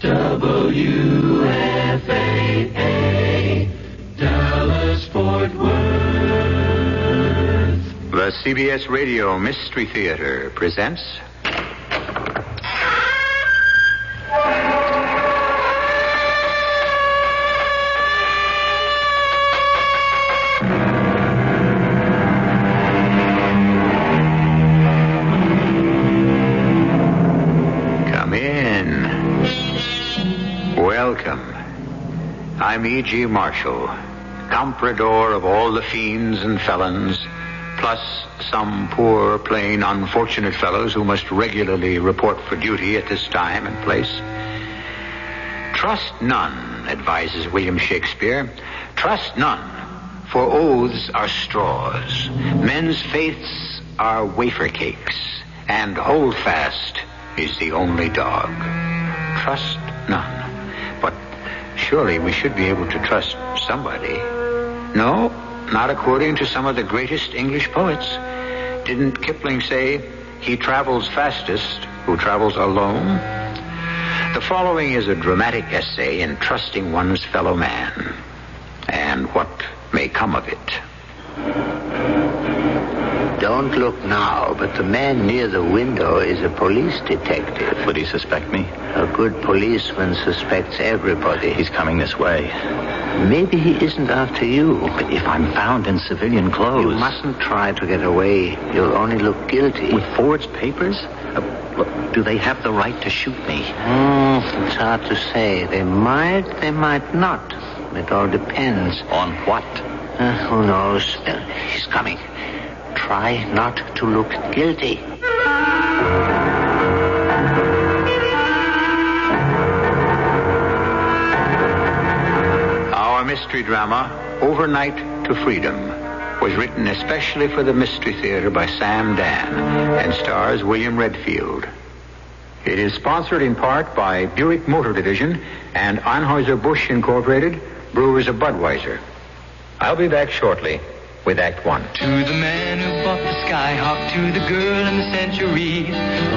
WFAA, Dallas, Fort Worth. The CBS Radio Mystery Theater presents... Come in. Welcome. I'm E.G. Marshall, comprador of all the fiends and felons, plus some poor, plain, unfortunate fellows who must regularly report for duty at this time and place. Trust none, advises William Shakespeare. Trust none, for oaths are straws. Men's faiths are wafer cakes, and holdfast is the only dog. Trust none. But surely we should be able to trust somebody. No, not according to some of the greatest English poets. Didn't Kipling say, he travels fastest who travels alone? The following is a dramatic essay in trusting one's fellow man, and what may come of it. Don't look now, but the man near the window is a police detective. Would he suspect me? A good policeman suspects everybody. He's coming this way. Maybe he isn't after you. But if I'm found in civilian clothes... You mustn't try to get away. You'll only look guilty. With forged papers? Look, do they have the right to shoot me? It's hard to say. They might not. It all depends. On what? Who knows? He's coming. Try not to look guilty. Our mystery drama, Overnight to Freedom, was written especially for the Mystery Theater by Sam Dan and stars William Redfield. It is sponsored in part by Buick Motor Division and Anheuser-Busch Incorporated, brewers of Budweiser. I'll be back shortly with Act One. To the man who bought the Skyhawk, to the girl in the Century,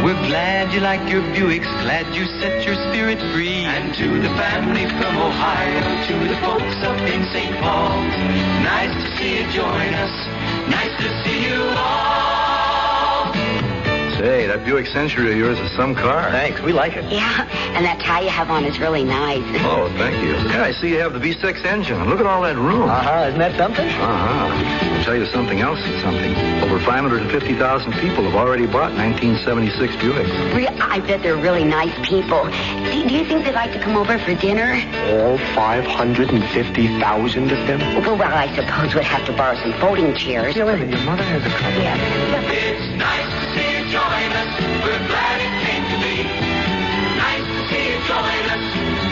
we're glad you like your Buicks, glad you set your spirit free. And to the family from Ohio, to the folks up in St. Paul, nice to see you join us, nice to see you all. Say, that Buick Century of yours is some car. Thanks, we like it. Yeah, and that tie you have on is really nice. Oh, thank you. Yeah, I see you have the V6 engine. Look at all that room. Isn't that something? I'll tell you something else that's something. Over 550,000 people have already bought 1976 Buicks. I bet they're really nice people. Do you think they'd like to come over for dinner? All 550,000 of them? Well, I suppose we'd have to borrow some folding chairs. Your mother has a couple. Yeah. It's nice to see you join us, we're glad it came to be. Nice to see you join us,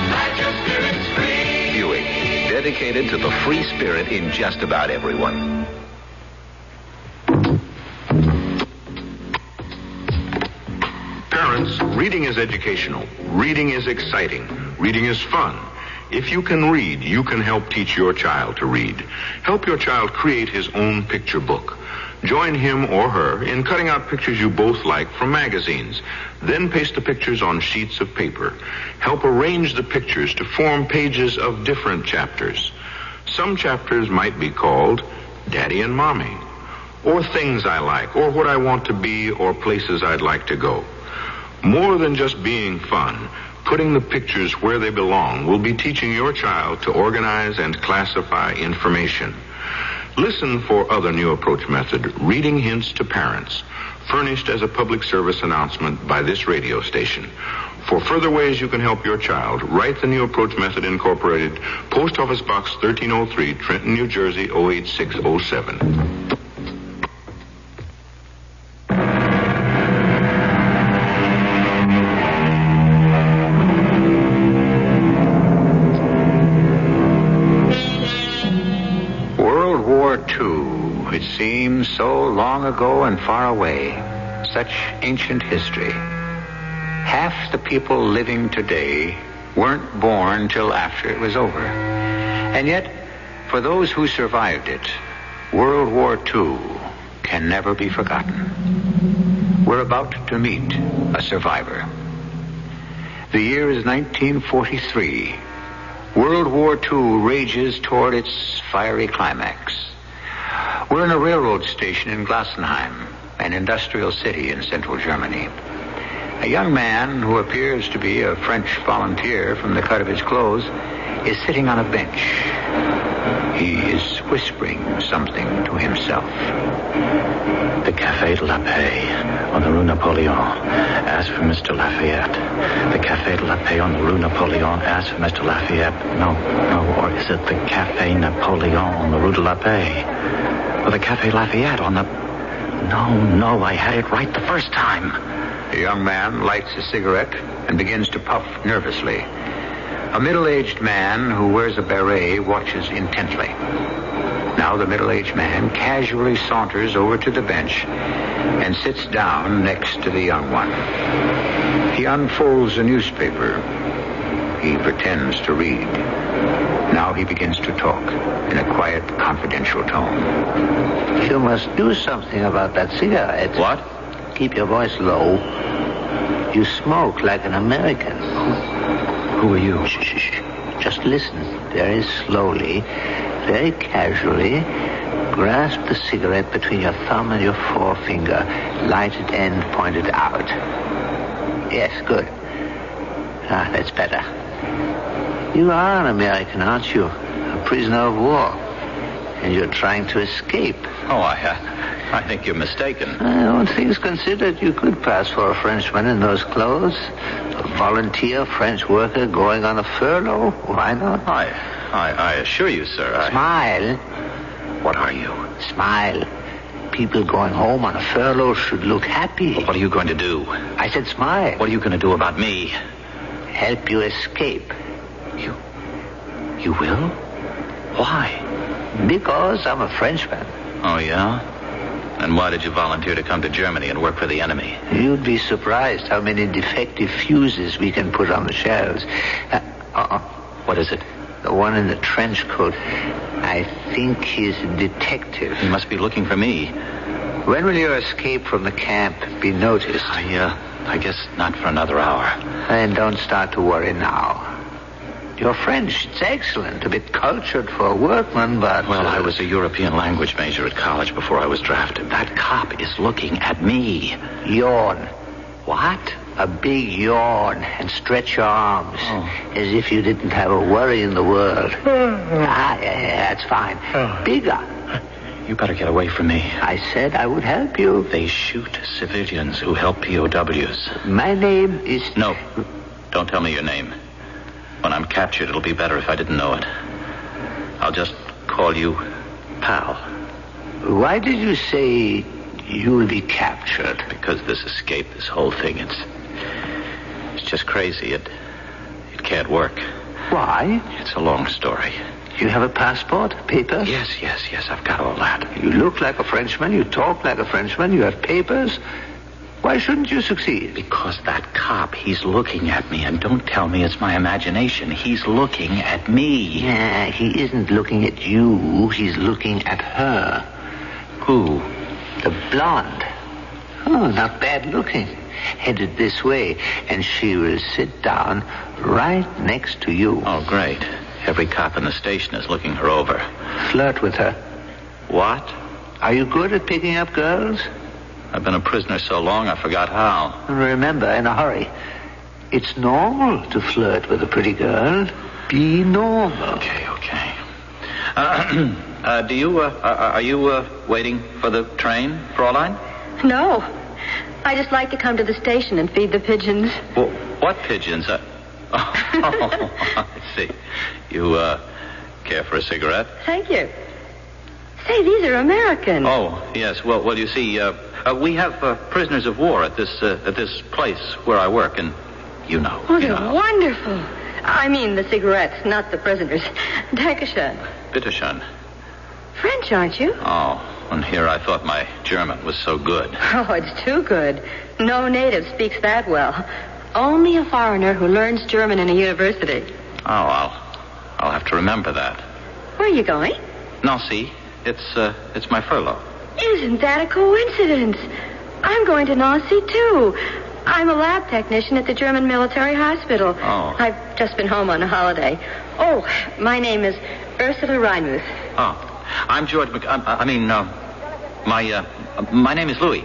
glad your spirit's free. Buick, dedicated to the free spirit in just about everyone. Parents, reading is educational. Reading is exciting. Reading is fun. If you can read, you can help teach your child to read. Help your child create his own picture book. Join him or her in cutting out pictures you both like from magazines. Then paste the pictures on sheets of paper. Help arrange the pictures to form pages of different chapters. Some chapters might be called Daddy and Mommy, or Things I Like, or What I Want to Be, or Places I'd Like to Go. More than just being fun, putting the pictures where they belong will be teaching your child to organize and classify information. Listen for other new approach method, Reading Hints to Parents, furnished as a public service announcement by this radio station. For further ways you can help your child, write the New Approach Method Incorporated, Post Office Box 1303, Trenton, New Jersey, 08607. It seems so long ago and far away, such ancient history. Half the people living today weren't born till after it was over. And yet, for those who survived it, World War II can never be forgotten. We're about to meet a survivor. The year is 1943. World War II rages toward its fiery climax. We're in a railroad station in Glassenheim, an industrial city in central Germany. A young man who appears to be a French volunteer from the cut of his clothes is sitting on a bench. He is whispering something to himself. The Café de la Paix on the Rue Napoleon. Ask for Mr. Lafayette. The Café de la Paix on the Rue Napoleon. Ask for Mr. Lafayette. No, or is it the Café Napoleon on the Rue de la Paix? Or the Café Lafayette on the... No, I had it right the first time. The young man lights a cigarette and begins to puff nervously. A middle-aged man who wears a beret watches intently. Now the middle-aged man casually saunters over to the bench and sits down next to the young one. He unfolds a newspaper. He pretends to read. Now he begins to talk in a quiet, confidential tone. You must do something about that cigarette. What? Keep your voice low. You smoke like an American. Who are you? Shh. Just listen very slowly, very casually. Grasp the cigarette between your thumb and your forefinger. Lighted end pointed out. Yes, good. That's better. You are an American, aren't you? A prisoner of war. And you're trying to escape. Oh, I think you're mistaken. All things considered, you could pass for a Frenchman in those clothes. A volunteer French worker going on a furlough. Why not? I assure you, sir, Smile. What are you? Smile. People going home on a furlough should look happy. What are you going to do? I said smile. What are you going to do about me? Help you escape. You will? Why? Because I'm a Frenchman. Oh, yeah? And why did you volunteer to come to Germany and work for the enemy? You'd be surprised how many defective fuses we can put on the shells. What is it? The one in the trench coat. I think he's a detective. He must be looking for me. When will your escape from the camp be noticed? I guess not for another hour. And don't start to worry now. Your French, it's excellent. A bit cultured for a workman, but... Well, I was a European language major at college before I was drafted. That cop is looking at me. Yawn. What? A big yawn and stretch your arms. As if you didn't have a worry in the world. Yeah, that's fine. Bigger. You better get away from me. I said I would help you. They shoot civilians who help POWs. My name is... No, don't tell me your name. When I'm captured, it'll be better if I didn't know it. I'll just call you Pal. Why did you say you'll be captured? Because this escape, this whole thing, it's just crazy. It can't work. Why? It's a long story. You have a passport? Papers? Yes, I've got all that. You look like a Frenchman. You talk like a Frenchman. You have papers. Why shouldn't you succeed? Because that cop, he's looking at me. And don't tell me it's my imagination. He's looking at me. Yeah, he isn't looking at you. He's looking at her. Who? The blonde. Oh, not bad looking. Headed this way. And she will sit down right next to you. Oh, great. Every cop in the station is looking her over. Flirt with her. What? Are you good at picking up girls? I've been a prisoner so long I forgot how. Remember, in a hurry. It's normal to flirt with a pretty girl. Be normal. Okay. Are you waiting for the train, Fraulein? No. I just like to come to the station and feed the pigeons. Well, what pigeons? I see. You, care for a cigarette? Thank you. Say, these are American. Oh, yes. Well, you see, we have prisoners of war at this place where I work, and you know. Oh, they're wonderful. I mean the cigarettes, not the prisoners. Dankeschön. Bitteschön. French, aren't you? Oh, and here I thought my German was so good. Oh, it's too good. No native speaks that well. Only a foreigner who learns German in a university. Oh, I'll have to remember that. Where are you going? Nancy. It's my furlough. Isn't that a coincidence? I'm going to Nancy, too. I'm a lab technician at the German military hospital. Oh. I've just been home on a holiday. Oh, my name is Ursula Reinmuth. Oh, I'm George my name is Louis.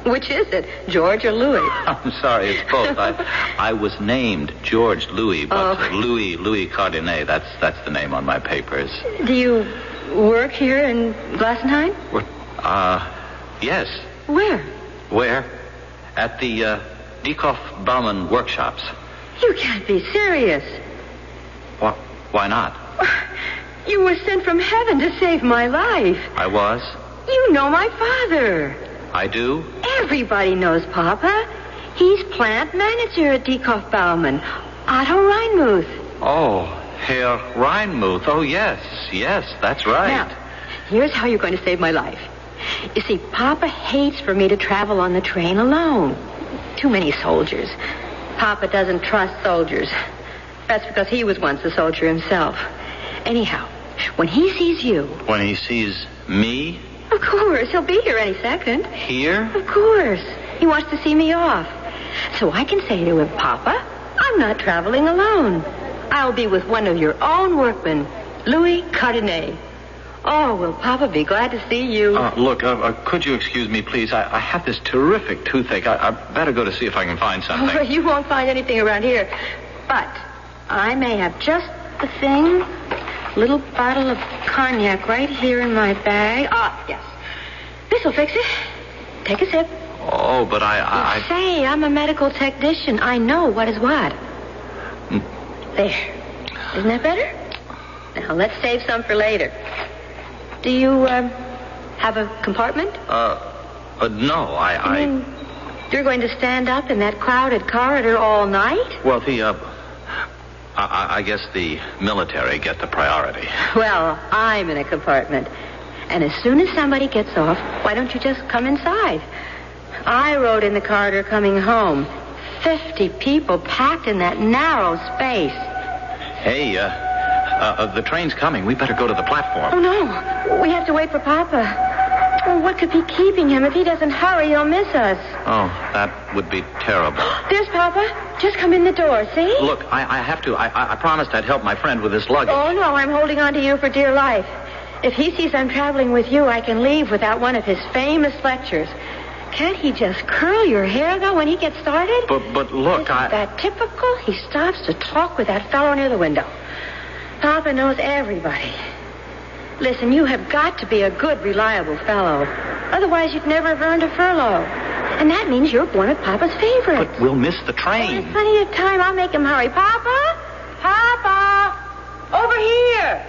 Which is it, George or Louis? I'm sorry, it's both. I was named George Louis, but Louis Cardinet, that's the name on my papers. Do you work here in Glassenheim? Yes. Where? Where? At the Dieckhoff-Baumann workshops. You can't be serious. Why not? You were sent from heaven to save my life. I was? You know my father. I do? Everybody knows Papa. He's plant manager at Dieckhoff-Baumann. Otto Reinmuth. Oh, Herr Reinmuth. Oh, yes, that's right. Now, here's how you're going to save my life. You see, Papa hates for me to travel on the train alone. Too many soldiers. Papa doesn't trust soldiers. That's because he was once a soldier himself. Anyhow, when he sees you... When he sees me? Of course, he'll be here any second. Here? Of course. He wants to see me off. So I can say to him, Papa, I'm not traveling alone. I'll be with one of your own workmen, Louis Cardinet. Oh, will Papa be glad to see you. Look, could you excuse me, please? I have this terrific toothache. I better go to see if I can find something. Oh, you won't find anything around here. But I may have just the thing. Little bottle of cognac right here in my bag. Yes. This'll fix it. Take a sip. Oh, but I... Say, I'm a medical technician. I know what is what. There. Isn't that better? Now, let's save some for later. Do you, have a compartment? No, I mean, you're going to stand up in that crowded corridor all night? Well, I guess the military get the priority. Well, I'm in a compartment. And as soon as somebody gets off, why don't you just come inside? I rode in the corridor coming home. 50 people packed in that narrow space. Hey, the train's coming. We better go to the platform. Oh, no. We have to wait for Papa. Oh, what could be keeping him? If he doesn't hurry, he'll miss us. Oh, that would be terrible. There's Papa. Just come in the door, see? Look, I have to. I promised I'd help my friend with his luggage. Oh, no, I'm holding on to you for dear life. If he sees I'm traveling with you, I can leave without one of his famous lectures. Can't he just curl your hair, though, when he gets started? But look, Isn't that typical? He stops to talk with that fellow near the window. Papa knows everybody. Listen, you have got to be a good, reliable fellow. Otherwise, you'd never have earned a furlough. And that means you're one of Papa's favorites. But we'll miss the train. There's plenty of time. I'll make him hurry. Papa! Papa! Over here!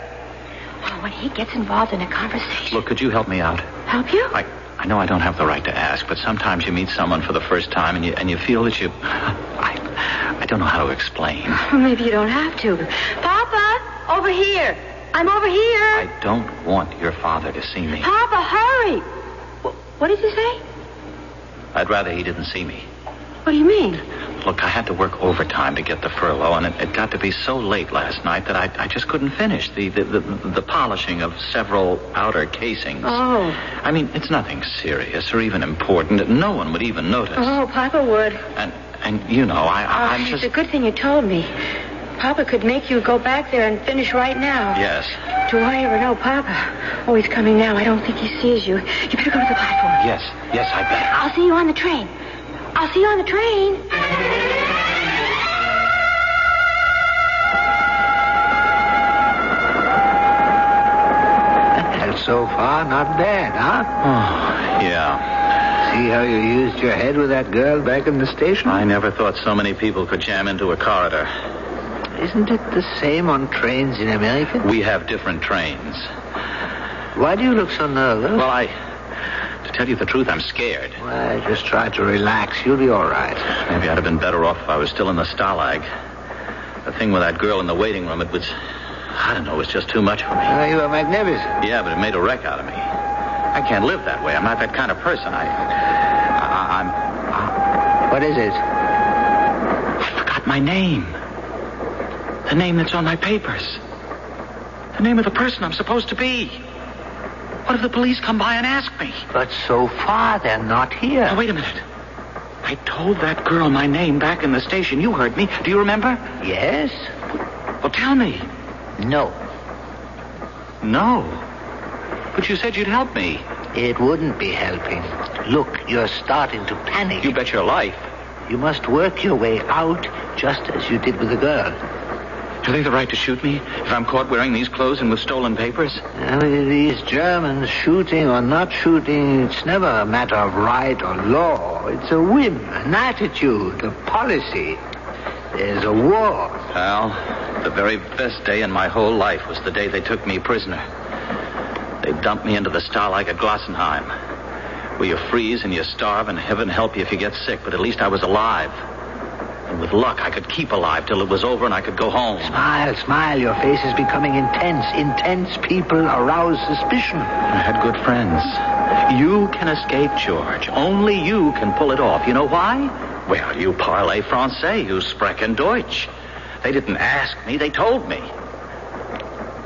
Oh, when he gets involved in a conversation... Look, could you help me out? Help you? I know I don't have the right to ask, but sometimes you meet someone for the first time and you feel that you... I don't know how to explain. Well, maybe you don't have to. Papa! Over here! I'm over here! I don't want your father to see me. Papa, hurry! What did you say? I'd rather he didn't see me. What do you mean? Look, I had to work overtime to get the furlough, and it got to be so late last night that I just couldn't finish the polishing of several outer casings. Oh. I mean, it's nothing serious or even important. No one would even notice. Oh, Papa would. And you know, I'm just... It's a good thing you told me. Papa could make you go back there and finish right now. Yes. Do I ever know Papa? Oh, he's coming now. I don't think he sees you. You better go to the platform. Yes, I better. I'll see you on the train. I'll see you on the train. And so far, not bad, huh? Oh, yeah. See how you used your head with that girl back in the station? I never thought so many people could jam into a corridor. Isn't it the same on trains in America? We have different trains. Why do you look so nervous? Well, to tell you the truth, I'm scared. Well, just try to relax. You'll be all right. Maybe I'd have been better off if I was still in the Stalag. The thing with that girl in the waiting room, it was just too much for me. You were magnificent. Yeah, but it made a wreck out of me. I can't live that way. I'm not that kind of person. I'm... What is it? I forgot my name. The name that's on my papers. The name of the person I'm supposed to be. What if the police come by and ask me? But so far, they're not here. Now, wait a minute. I told that girl my name back in the station. You heard me. Do you remember? Yes? Well, tell me. No. No. But you said you'd help me. It wouldn't be helping. Look, you're starting to panic. You bet your life. You must work your way out just as you did with the girl. Have they the right to shoot me if I'm caught wearing these clothes and with stolen papers? These Germans, shooting or not shooting, it's never a matter of right or law. It's a whim, an attitude, a policy. There's a war. Al, the very best day in my whole life was the day they took me prisoner. They dumped me into the Stalag at Glassenheim, where you freeze and you starve and heaven help you if you get sick, but at least I was alive. And with luck, I could keep alive till it was over and I could go home. Smile, smile. Your face is becoming intense. Intense people arouse suspicion. I had good friends. You can escape, George. Only you can pull it off. You know why? Well, you parlez français. You sprechen Deutsch. They didn't ask me. They told me.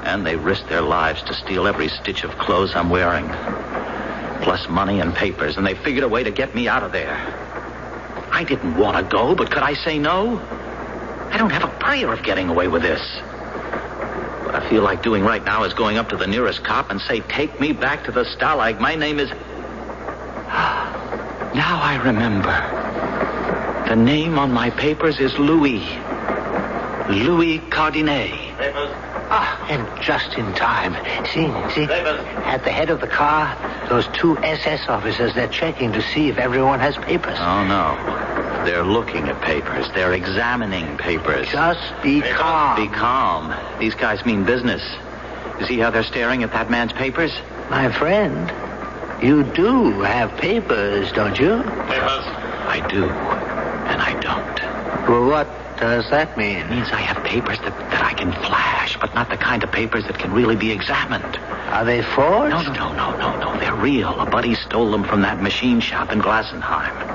And they risked their lives to steal every stitch of clothes I'm wearing. Plus money and papers. And they figured a way to get me out of there. I didn't want to go, but could I say no? I don't have a prayer of getting away with this. What I feel like doing right now is going up to the nearest cop and say, take me back to the Stalag. My name is... Now I remember. The name on my papers is Louis. Louis Cardinet. And just in time. See? At the head of the car, those two SS officers, they're checking to see if everyone has papers. Oh, no. They're looking at papers. They're examining papers. Just be calm. Be calm. These guys mean business. You see how they're staring at that man's papers? My friend, you do have papers, don't you? Papers? I do, and I don't. Well, what does that mean? It means I have papers that I can flash, but not the kind of papers that can really be examined. Are they forged? No. They're real. A buddy stole them from that machine shop in Glassenheim.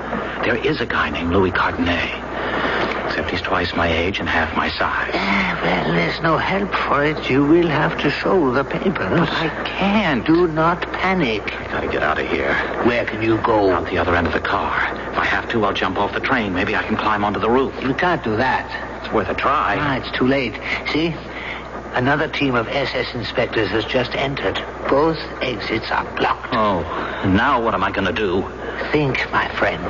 There is a guy named Louis Cardinet. Except he's twice my age and half my size. Well, there's no help for it. You will have to show the papers. But I can't. Do not panic. I gotta get out of here. Where can you go? Out the other end of the car. If I have to, I'll jump off the train. Maybe I can climb onto the roof. You can't do that. It's worth a try. It's too late. See? Another team of SS inspectors has just entered. Both exits are blocked. Oh, and now what am I going to do? Think, my friend.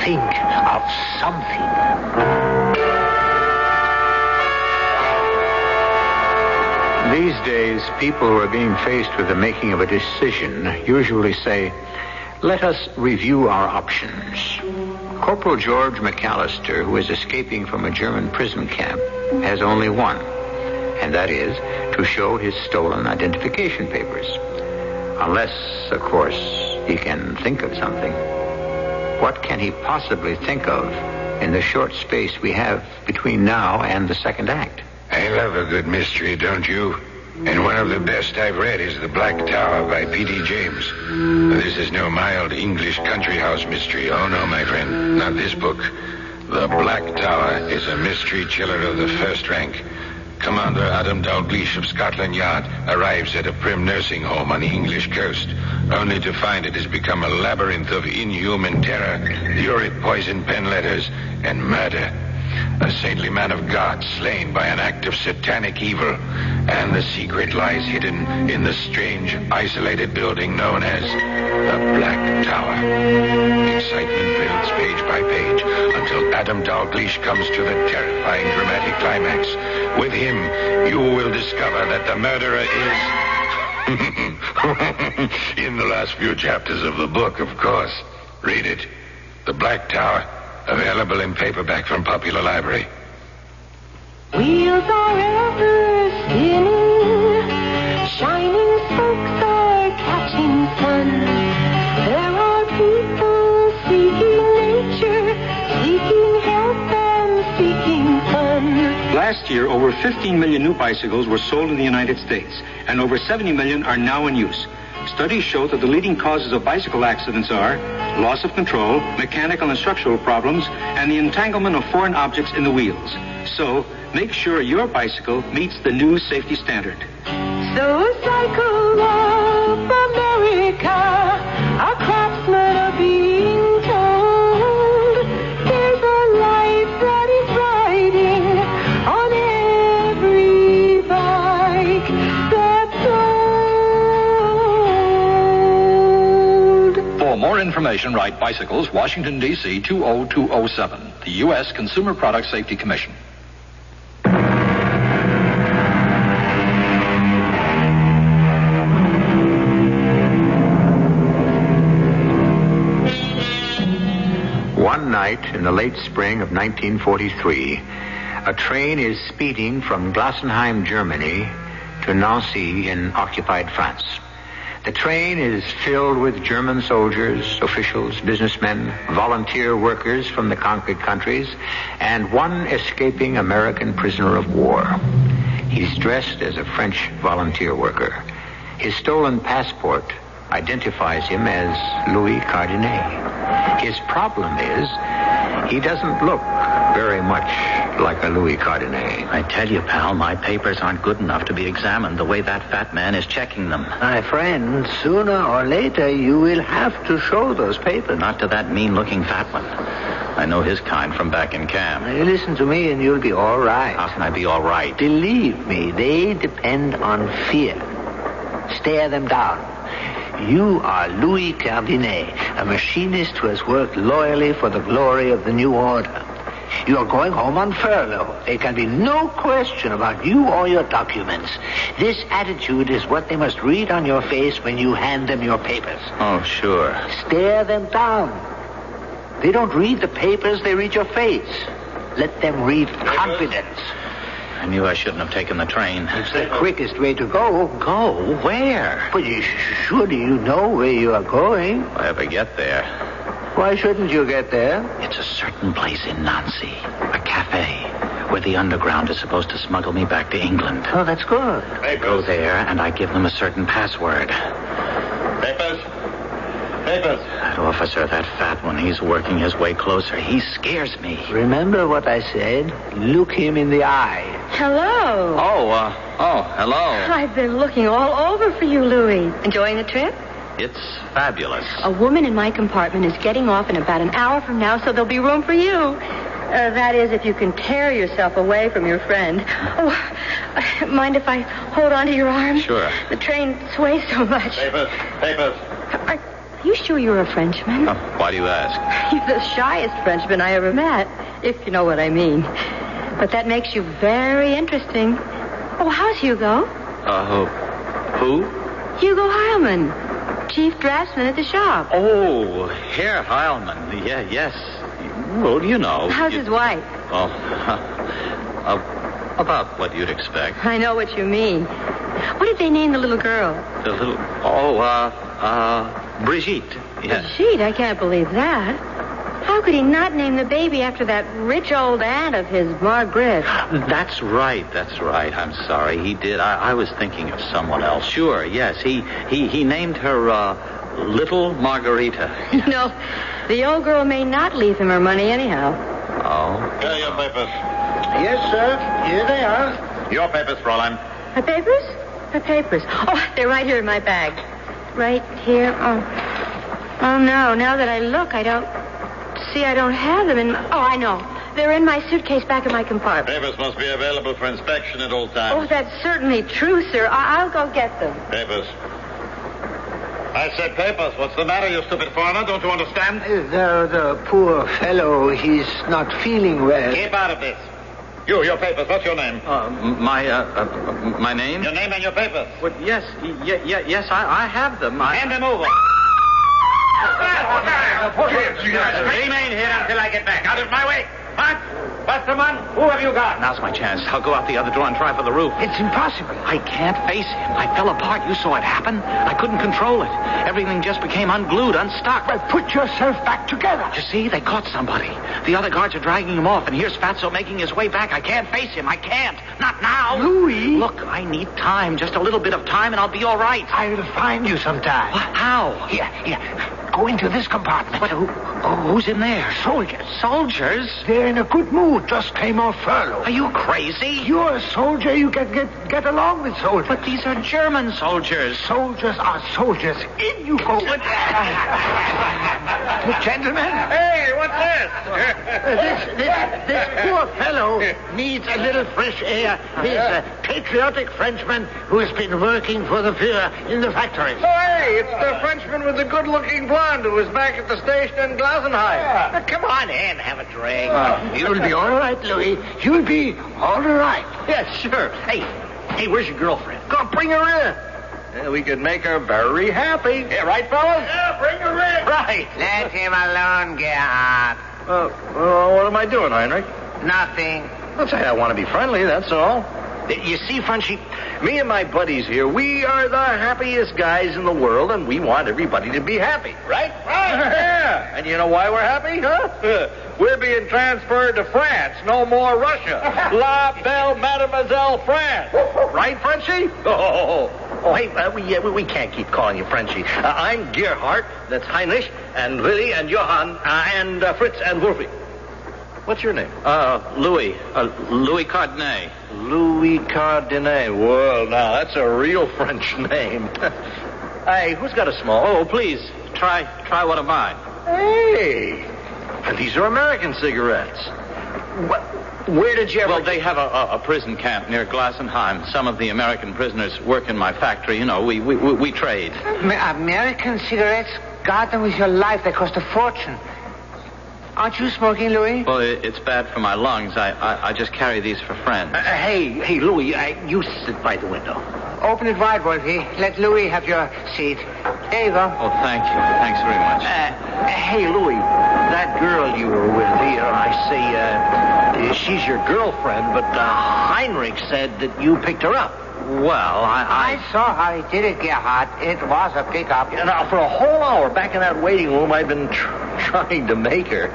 Think of something. These days, people who are being faced with the making of a decision usually say, let us review our options. Corporal George McAllister, who is escaping from a German prison camp, has only one, and that is to show his stolen identification papers. Unless, of course, he can think of something. What can he possibly think of in the short space we have between now and the second act? I love a good mystery, don't you? And one of the best I've read is The Black Tower by P.D. James. This is no mild English country house mystery. Oh, no, my friend, not this book. The Black Tower is a mystery chiller of the first rank. Commander Adam Dalgleish of Scotland Yard arrives at a prim nursing home on the English coast, only to find it has become a labyrinth of inhuman terror, lurid poison pen letters, and murder. A saintly man of God slain by an act of satanic evil, and the secret lies hidden in the strange, isolated building known as the Black Tower. Excitement builds page by page until Adam Dalgleish comes to the terrifying dramatic climax. With him, you will discover that the murderer is... in the last few chapters of the book, of course. Read it. The Black Tower. Available in paperback from Popular Library. Wheels are ever spinning, shining spokes are catching sun. There are people seeking nature, seeking help and seeking fun. Last year, over 15 million new bicycles were sold in the United States, and over 70 million are now in use. Studies show that the leading causes of bicycle accidents are loss of control, mechanical and structural problems, and the entanglement of foreign objects in the wheels. So, make sure your bicycle meets the new safety standard. So cycle of America, our craftsmen are being told. information, write Bicycles, Washington, D.C. 20207. The U.S. Consumer Product Safety Commission. One night in the late spring of 1943, a train is speeding from Glassenheim, Germany, to Nancy in occupied France. The train is filled with German soldiers, officials, businessmen, volunteer workers from the conquered countries, and one escaping American prisoner of war. He's dressed as a French volunteer worker. His stolen passport identifies him as Louis Cardinet. His problem is he doesn't look very much like a Louis Cardinet. I tell you, pal, my papers aren't good enough to be examined the way that fat man is checking them. My friend, sooner or later you will have to show those papers. Not to that mean-looking fat one. I know his kind from back in camp. Now, you listen to me and you'll be all right. How can I be all right? Believe me, they depend on fear. Stare them down. You are Louis Cardinet, a machinist who has worked loyally for the glory of the new order. You are going home on furlough. There can be no question about you or your documents. This attitude is what they must read on your face when you hand them your papers. Oh, sure. Stare them down. They don't read the papers, they read your face. Let them read confidence. I knew I shouldn't have taken the train. It's the quickest way to go. Go? Where? But surely you know where you are going. If I ever get there. Why shouldn't you get there? It's a certain place in Nancy, a cafe, where the underground is supposed to smuggle me back to England. Oh, that's good. I go there, and I give them a certain password. Papers. Papers. That officer, that fat one, he's working his way closer. He scares me. Remember what I said? Look him in the eye. Hello. Hello. I've been looking all over for you, Louis. Enjoying the trip? It's fabulous. A woman in my compartment is getting off in about an hour from now, so there'll be room for you. That is, if you can tear yourself away from your friend. Oh, mind if I hold on to your arm? Sure. The train sways so much. Papers. Are you sure you're a Frenchman? Why do you ask? You're the shyest Frenchman I ever met, if you know what I mean. But that makes you very interesting. Oh, how's Hugo? Who? Hugo Heilman. Chief draftsman at the shop. Oh, Herr Heilman. Yeah, yes. Well, you know. How's his wife? Oh, about what you'd expect. I know what you mean. What did they name the little girl? The little... Brigitte. Yes. Brigitte? I can't believe that. How could he not name the baby after that rich old aunt of his, Margaret? That's right. I'm sorry. He did. I was thinking of someone else. Sure, yes. He named her, Little Margarita. You know, the old girl may not leave him her money anyhow. Oh? Here are your papers. Yes, sir. Here they are. Your papers, Fräulein. My papers? My papers. Oh, they're right here in my bag. Right here. Oh, no. Now that I look, I don't have them in... Oh, I know. They're in my suitcase back in my compartment. Papers must be available for inspection at all times. Oh, that's certainly true, sir. I'll go get them. Papers. I said papers. What's the matter, you stupid foreigner? Don't you understand? The poor fellow, he's not feeling well. Keep out of this. Your papers. What's your name? My name? Your name and your papers. Well, yes, I have them. Hand them over. Remain here until I get back. Out of my way. Huh? Westerman, who have you got? Now's my chance. I'll go out the other door and try for the roof. It's impossible. I can't face him. I fell apart. You saw it happen. I couldn't control it. Everything just became unglued, unstuck. Well, put yourself back together. You see, they caught somebody. The other guards are dragging him off, and here's Fatso making his way back. I can't face him. I can't. Not now. Louis. Look, I need time. Just a little bit of time, and I'll be all right. I'll find you sometime. What? How? Here. Go into this compartment. What? Who's in there? Soldiers. Soldiers? They're in a good mood. Just came off furlough. Are you crazy? You're a soldier. You can get along with soldiers. But these are German soldiers. Soldiers are soldiers. In you go. Gentlemen. Hey, what's this? This poor fellow needs a little fresh air. He's a patriotic Frenchman who has been working for the Führer in the factories. Oh, hey, it's the Frenchman with the good-looking blonde who was back at the station in Glasenheim. Come on in, have a drink. You'll be all right, Louis. You'll be all right. Yeah, sure. Hey, where's your girlfriend? Go on, bring her in. Yeah, we could make her very happy. Yeah, right, fellas? Yeah, bring her in. Right. Let him alone, Gerhard. What am I doing, Heinrich? Nothing. Let's say I want to be friendly, that's all. You see, Frenchie, me and my buddies here, we are the happiest guys in the world, and we want everybody to be happy, right? Right. Yeah. And you know why we're happy, huh? We're being transferred to France. No more Russia. La belle Mademoiselle France. Right, Frenchie? Oh, hey, we can't keep calling you Frenchie. I'm Gerhard, that's Heinrich, and Willy, and Johann, and Fritz, and Wolfie. What's your name? Louis. Louis Cardenet. Louis Cardenet. Well, now, that's a real French name. Hey, who's got a small? Oh, please, try one of mine. Hey, and these are American cigarettes. Where did you ever... Well, they have a prison camp near Glasenheim. Some of the American prisoners work in my factory. You know, we trade. American cigarettes? Guard them with your life. They cost a fortune. Aren't you smoking, Louis? Well, it's bad for my lungs. I just carry these for friends. Hey, Louis, you sit by the window. Open it wide, Wolfie. Let Louis have your seat. There you go. Oh, thank you. Thanks very much. Hey, Louis, that girl you were with here, I say, she's your girlfriend, but Heinrich said that you picked her up. Well, I saw how he did it, Gerhard. It was a pickup. Now, for a whole hour back in that waiting room, I've been trying to make her.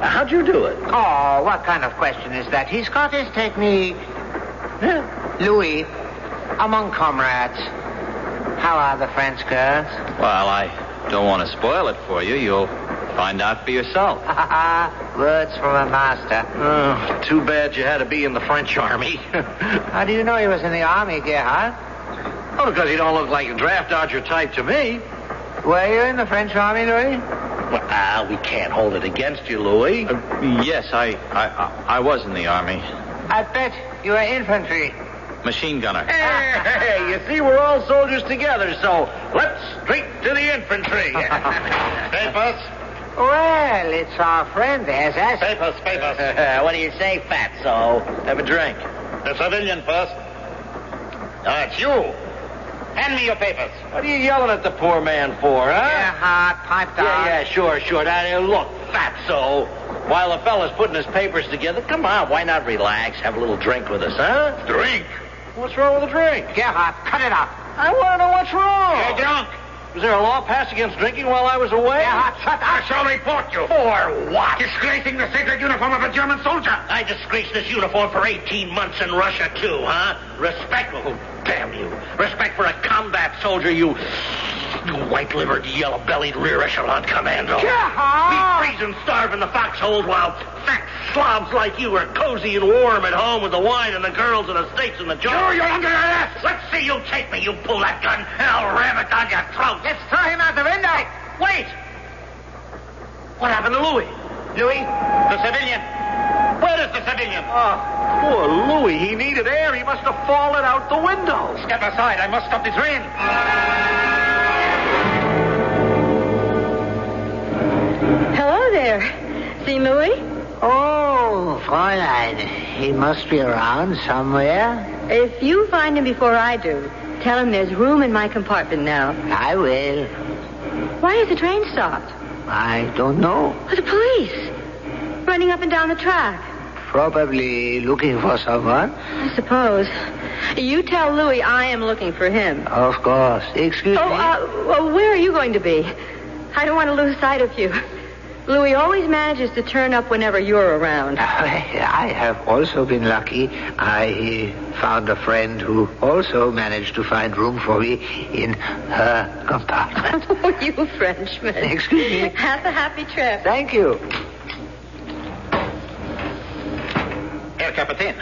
How'd you do it? Oh, what kind of question is that? He's got his technique. Yeah. Louis, among comrades, how are the French girls? Well, I don't want to spoil it for you. You'll find out for yourself. Words from a master. Oh, too bad you had to be in the French army. How do you know he was in the army, Gerhard? Oh, because he don't look like a draft dodger type to me. Were you in the French army, Louis? Well, we can't hold it against you, Louis. Yes, I was in the army. I bet you were infantry. Machine gunner. Hey, you see, we're all soldiers together, so let's straight to the infantry. Papers? Well, it's our friend, there's us. Papers. What do you say, fatso? Have a drink. The civilian first. It's you. Hand me your papers. What are you yelling at the poor man for, huh? Gerhard, pipe down. Yeah, sure. Now, look, fatso. While the fella's putting his papers together, come on, why not relax? Have a little drink with us, huh? Drink? What's wrong with a drink? Gerhard, cut it out. I want to know what's wrong. You're drunk. Was there a law passed against drinking while I was away? Gerhard, shut up. I shall report you. For what? Disgracing the sacred uniform of a German soldier. I disgraced this uniform for 18 months in Russia, too, huh? Respect, oh, damn you. Respect for a combat soldier, you white-livered, yellow-bellied rear echelon commando. Gerhard! We freeze and starve in the foxholes while fat slobs like you are cozy and warm at home with the wine and the girls and the steaks and the joints. You're under arrest. Let's see you take me. You pull that gun, and I'll ram it down your throat. Let's throw him out the window. Wait! What happened to Louis? Louis? The civilian. Where is the civilian? Poor Louis. He needed air. He must have fallen out the window. Step aside. I must stop the train. Hello there. See Louis? Oh, Fräulein. He must be around somewhere. If you find him before I do, tell him there's room in my compartment now. I will. Why is the train stopped? I don't know. Oh, the police. Running up and down the track. Probably looking for someone. I suppose. You tell Louis I am looking for him. Of course. Excuse me. Well, where are you going to be? I don't want to lose sight of you. Louis always manages to turn up whenever you're around. I have also been lucky. I found a friend who also managed to find room for me in her compartment. Oh, you Frenchman. Excuse me. Have a happy trip. Thank you. Herr Captain,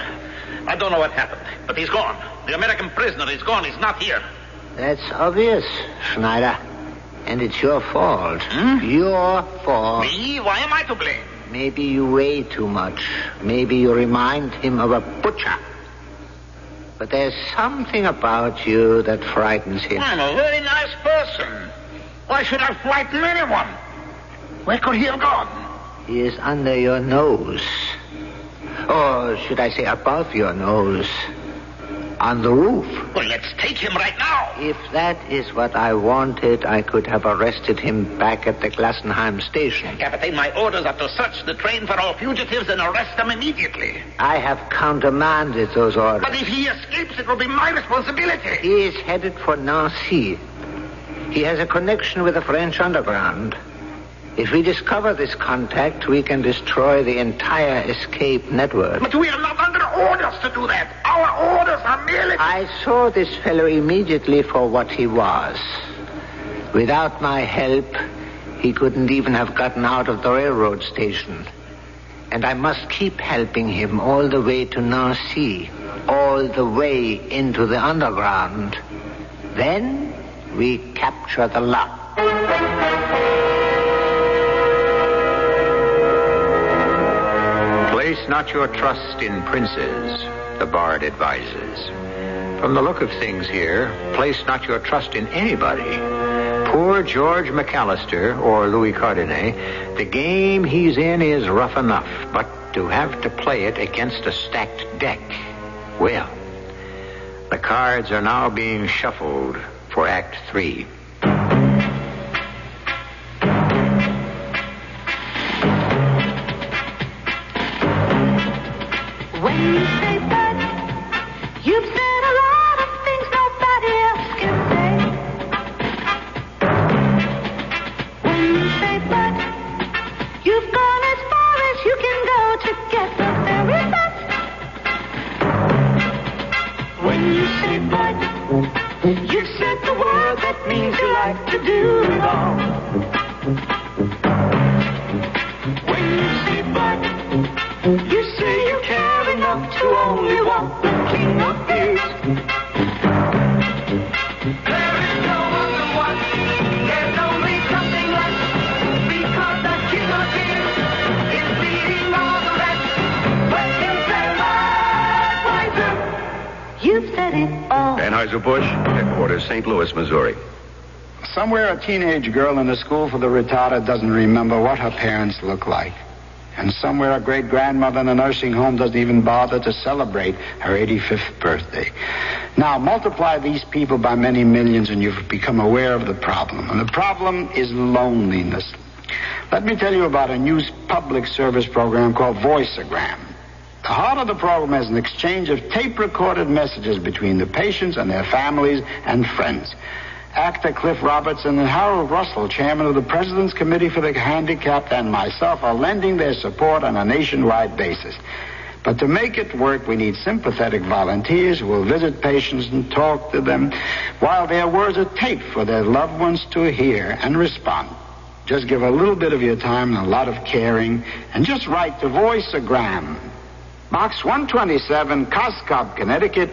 I don't know what happened, but he's gone. The American prisoner is gone. He's not here. That's obvious, Schneider. And it's your fault. Your fault. Me? Why am I to blame? Maybe you weigh too much. Maybe you remind him of a butcher. But there's something about you that frightens him. I'm a very nice person. Why should I frighten anyone? Where could he have gone? He is under your nose. Or should I say above your nose? On the roof. Well, let's take him right now. If that is what I wanted, I could have arrested him back at the Glassenheim station. Captain, my orders are to search the train for all fugitives and arrest them immediately. I have countermanded those orders. But if he escapes, it will be my responsibility. He is headed for Nancy. He has a connection with the French underground. If we discover this contact, we can destroy the entire escape network. But we are not under orders to do that. Our orders are merely... I saw this fellow immediately for what he was. Without my help, he couldn't even have gotten out of the railroad station. And I must keep helping him all the way to Nancy, all the way into the underground. Then we capture the lot. Place not your trust in princes, the bard advises. From the look of things here, place not your trust in anybody. Poor George McAllister or Louis Cardenet, the game he's in is rough enough, but to have to play it against a stacked deck, well, the cards are now being shuffled for Act 3. When you say but, you've said a lot of things nobody else can say. When you say but, you've gone as far as you can go to get the very best. When you say but, you've said the word that means you like to do it all. When you say but, you say you care enough to only want the king of beers. There is no other one. There's only something left. Because the king of beers is leading all the rest. When you say Budweiser, you've said it all. Anheuser-Busch, headquarters, St. Louis, Missouri. Somewhere a teenage girl in the school for the retarded doesn't remember what her parents look like. And somewhere a great-grandmother in a nursing home doesn't even bother to celebrate her 85th birthday. Now, multiply these people by many millions and you've become aware of the problem. And the problem is loneliness. Let me tell you about a new public service program called Voiceogram. The heart of the program is an exchange of tape-recorded messages between the patients and their families and friends. Actor Cliff Robertson and Harold Russell, chairman of the President's Committee for the Handicapped, and myself are lending their support on a nationwide basis. But to make it work, we need sympathetic volunteers who will visit patients and talk to them while their words are taped for their loved ones to hear and respond. Just give a little bit of your time and a lot of caring, and just write to Voiceogram. Box 127, Coscob, Connecticut,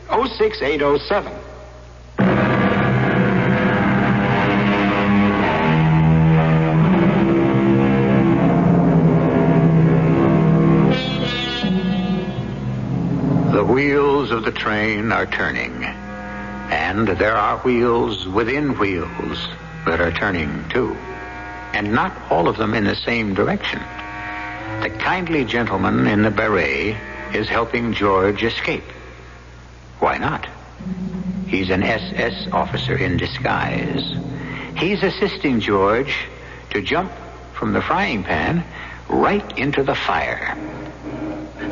06807. The wheels of the train are turning, and there are wheels within wheels that are turning too, and not all of them in the same direction. The kindly gentleman in the beret is helping George escape. Why not? He's an SS officer in disguise. He's assisting George to jump from the frying pan right into the fire.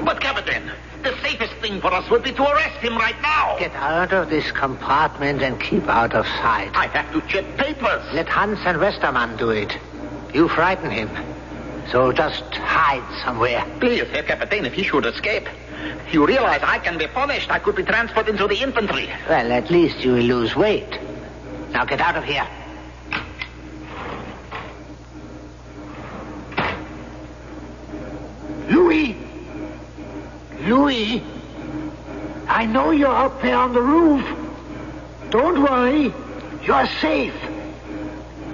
But, Captain, the safest thing for us would be to arrest him right now. Get out of this compartment and keep out of sight. I have to check papers. Let Hans and Westermann do it. You frighten him. So just hide somewhere. Please, Herr Captain, if he should escape. You realize I can be punished. I could be transferred into the infantry. Well, at least you will lose weight. Now get out of here. Louis! Louis! I know you're up there on the roof. Don't worry. You're safe.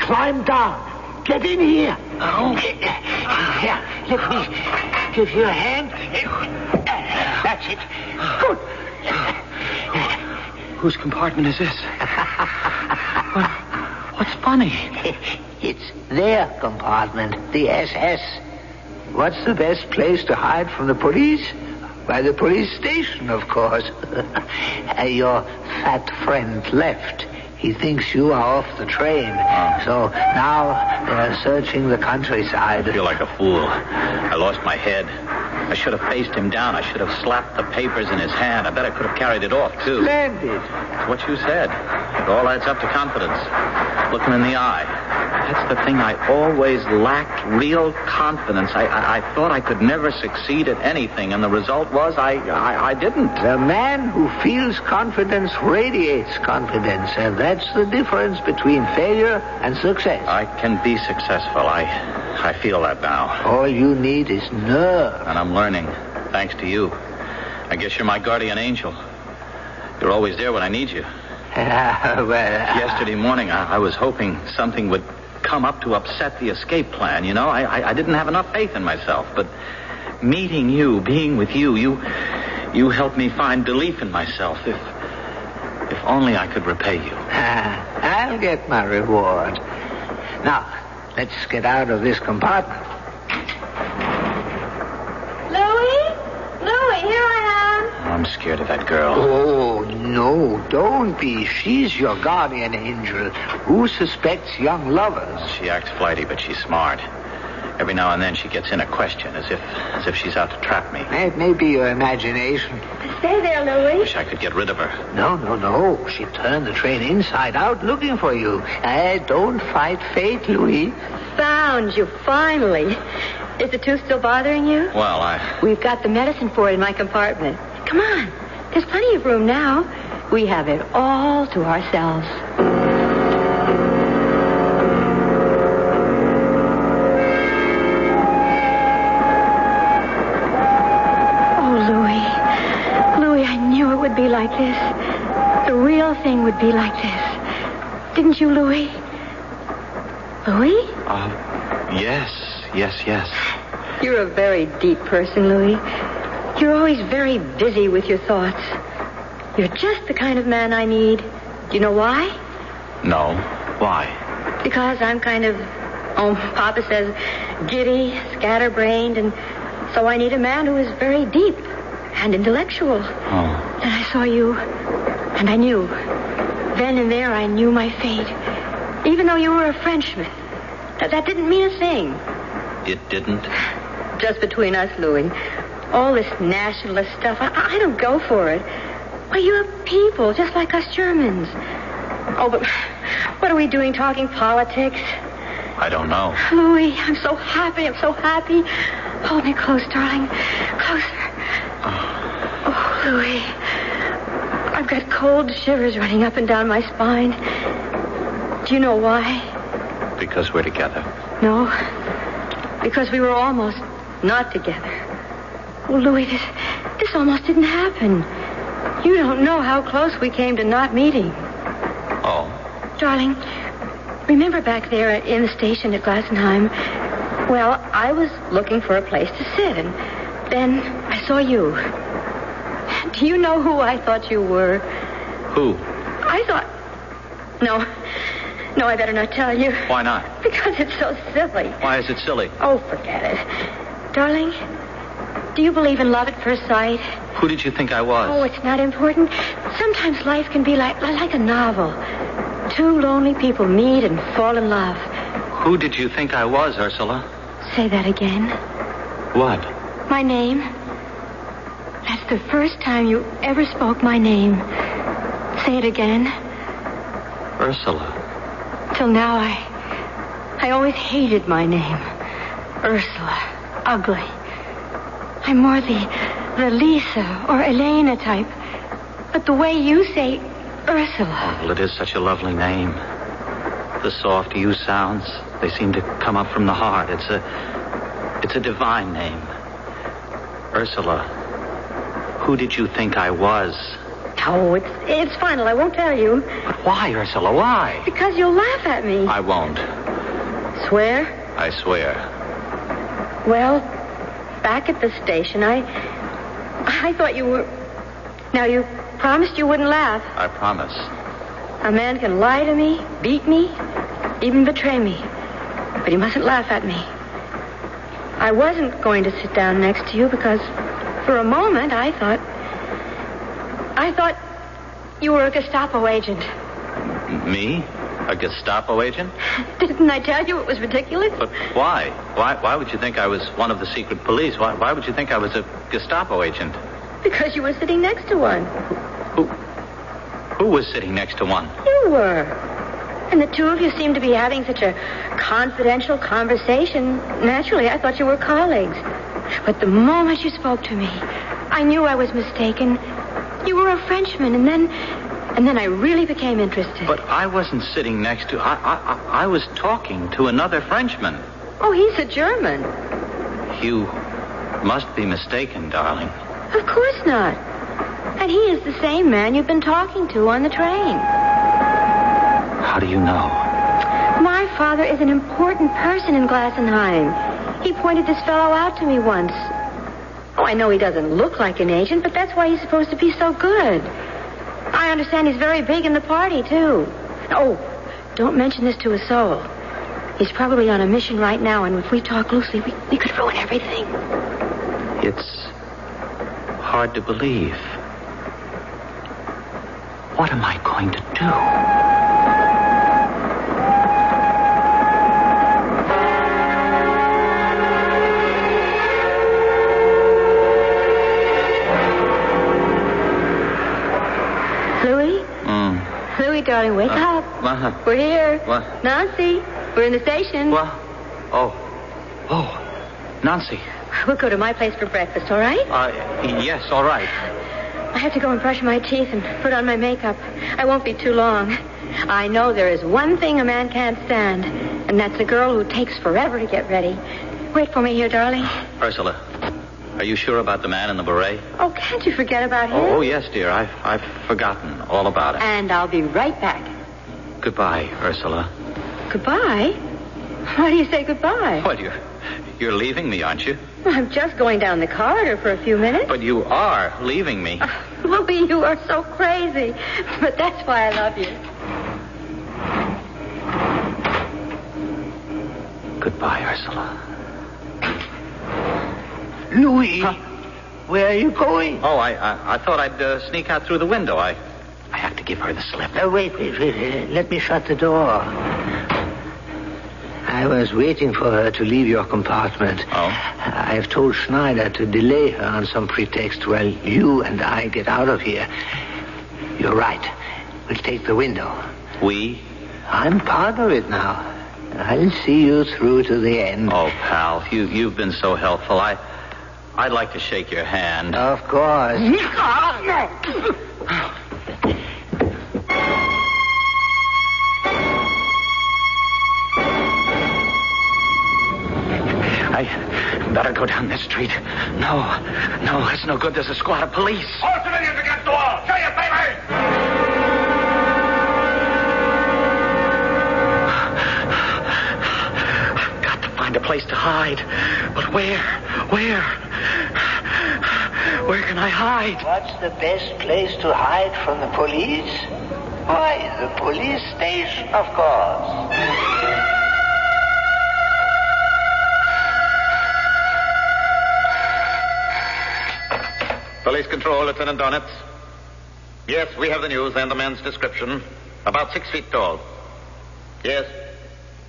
climb down. Get in here. Oh. Here, let me give you a hand. That's it. Good. Whose compartment is this? What's funny? It's their compartment, the SS. What's the best place to hide from the police? By the police station, of course. Your fat friend left. He thinks you are off the train. So now they're searching the countryside. I feel like a fool. I lost my head. I should have faced him down. I should have slapped the papers in his hand. I bet I could have carried it off, too. Splendid. It's what you said. It all adds up to confidence. Looking in the eye. That's the thing. I always lacked real confidence. I thought I could never succeed at anything, and the result was I didn't. The man who feels confidence radiates confidence, and that's the difference between failure and success. I can be successful. I feel that now. All you need is nerve. And I'm learning, thanks to you. I guess you're my guardian angel. You're always there when I need you. Yesterday morning, I was hoping something would come up to upset the escape plan, you know. I didn't have enough faith in myself, but meeting you, being with you, you helped me find belief in myself. If only I could repay you. I'll get my reward. Now, let's get out of this compartment. Louie, here I am. I'm scared of that girl. Oh, no, don't be. She's your guardian angel. Who suspects young lovers? She acts flighty, but she's smart. Every now and then she gets in a question, as if she's out to trap me. It may be your imagination. Stay there, Louie. Wish I could get rid of her. No. She turned the train inside out looking for you. Don't fight fate, Louis. Found you, finally. Is the tooth still bothering you? Well, We've got the medicine for it in my compartment. Come on. There's plenty of room now. We have it all to ourselves. Would be like this. The real thing would be like this. Didn't you, Louis? Louis? Yes. You're a very deep person, Louis. You're always very busy with your thoughts. You're just the kind of man I need. Do you know why? No. Why? Because I'm kind of, Papa says, giddy, scatterbrained, and so I need a man who is very deep and intellectual. Oh. And I saw you, and I knew. Then and there, I knew my fate. Even though you were a Frenchman. That didn't mean a thing. It didn't? Just between us, Louis. All this nationalist stuff, I don't go for it. Well, you're people, just like us Germans. Oh, but what are we doing talking politics? I don't know. Louis, I'm so happy. Hold me close, darling. Closer. Oh, Louis. I've got cold shivers running up and down my spine. Do you know why? Because we're together. No. Because we were almost not together. Oh, Louis, this almost didn't happen. You don't know how close we came to not meeting. Oh. Darling, remember back there in the station at Glassenheim? Well, I was looking for a place to sit, and then I saw you. Do you know who I thought you were? Who? I thought... No, I better not tell you. Why not? Because it's so silly. Why is it silly? Oh, forget it. Darling, do you believe in love at first sight? Who did you think I was? Oh, it's not important. Sometimes life can be like a novel. Two lonely people meet and fall in love. Who did you think I was, Ursula? Say that again. What? My name. That's the first time you ever spoke my name. Say it again. Ursula. Till now, I always hated my name. Ursula. Ugly. I'm more the Lisa or Elena type. But the way you say Ursula... Oh, well, it is such a lovely name. The soft U sounds, they seem to come up from the heart. It's a divine name. Ursula, who did you think I was? Oh, it's final. I won't tell you. But why, Ursula? Why? Because you'll laugh at me. I won't. Swear? I swear. Well, back at the station, I thought you were... Now, you promised you wouldn't laugh. I promise. A man can lie to me, beat me, even betray me. But he mustn't laugh at me. I wasn't going to sit down next to you because for a moment I thought you were a Gestapo agent. Me? A Gestapo agent? Didn't I tell you it was ridiculous? But why? Why would you think I was one of the secret police? Why would you think I was a Gestapo agent? Because you were sitting next to one. Who was sitting next to one? You were. And the two of you seemed to be having such a confidential conversation. Naturally, I thought you were colleagues. But the moment you spoke to me, I knew I was mistaken. You were a Frenchman, and then I really became interested. But I wasn't sitting next to... I was talking to another Frenchman. Oh, he's a German. You must be mistaken, darling. Of course not. And he is the same man you've been talking to on the train. How do you know? My father is an important person in Glassenheim. He pointed this fellow out to me once. Oh, I know he doesn't look like an agent, but that's why he's supposed to be so good. I understand he's very big in the party, too. Oh, don't mention this to a soul. He's probably on a mission right now, and if we talk loosely, we could ruin everything. It's hard to believe. What am I going to do? Louie, darling, wake up. What? We're here. What? Nancy, we're in the station. What? Oh, Nancy. We'll go to my place for breakfast, all right? Yes, all right. I have to go and brush my teeth and put on my makeup. I won't be too long. I know there is one thing a man can't stand, and that's a girl who takes forever to get ready. Wait for me here, darling. Ursula, are you sure about the man in the beret? Oh, can't you forget about him? Oh, yes, dear. I've forgotten all about it. And I'll be right back. Goodbye, Ursula. Goodbye? Why do you say goodbye? What, you're leaving me, aren't you? I'm just going down the corridor for a few minutes. But you are leaving me. Louie, you are so crazy. But that's why I love you. Goodbye, Ursula. Louis, where are you going? Oh, I thought I'd sneak out through the window. I have to give her the slip. Wait. Let me shut the door. I was waiting for her to leave your compartment. Oh? I've told Schneider to delay her on some pretext while you and I get out of here. You're right. We'll take the window. We? I'm part of it now. I'll see you through to the end. Oh, pal, you've been so helpful. I'd like to shake your hand. Of course. I better go down this street. No, it's no good. There's a squad of police. All civilians against the wall. Show your papers. I've got to find a place to hide. But where? Where can I hide? What's the best place to hide from the police? Why, the police station, of course. Police control, Lieutenant Donitz. Yes, we have the news and the man's description. About 6 feet tall. Yes,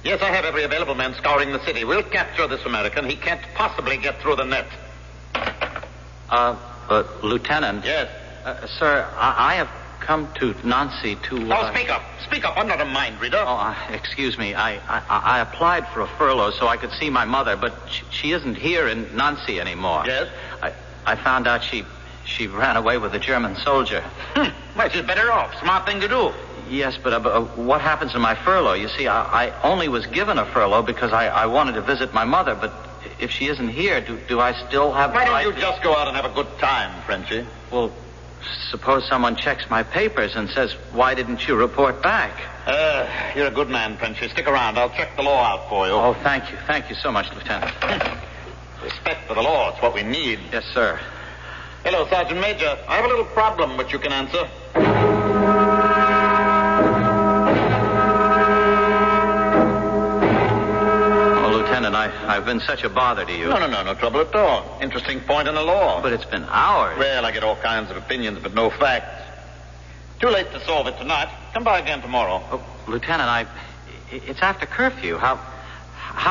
I have every available man scouring the city. We'll capture this American. He can't possibly get through the net. Lieutenant. Yes? Sir, I have come to Nancy to... Oh, speak up. I'm not a mind reader. Oh, excuse me. I applied for a furlough so I could see my mother, but she isn't here in Nancy anymore. Yes? I found out she ran away with a German soldier. Well, she's better off. Smart thing to do. Yes, but what happens to my furlough? You see, I only was given a furlough because I wanted to visit my mother, but if she isn't here, do I still have... Why don't you just go out and have a good time, Frenchie? Well, suppose someone checks my papers and says, why didn't you report back? You're a good man, Frenchy. Stick around. I'll check the law out for you. Oh, thank you. Thank you so much, Lieutenant. Respect for the law. It's what we need. Yes, sir. Hello, Sergeant Major. I have a little problem which you can answer. I've been such a bother to you. No trouble at all. Interesting point in the law. But it's been hours. Well, I get all kinds of opinions, but no facts. Too late to solve it tonight. Come by again tomorrow. Oh, Lieutenant, it's after curfew. How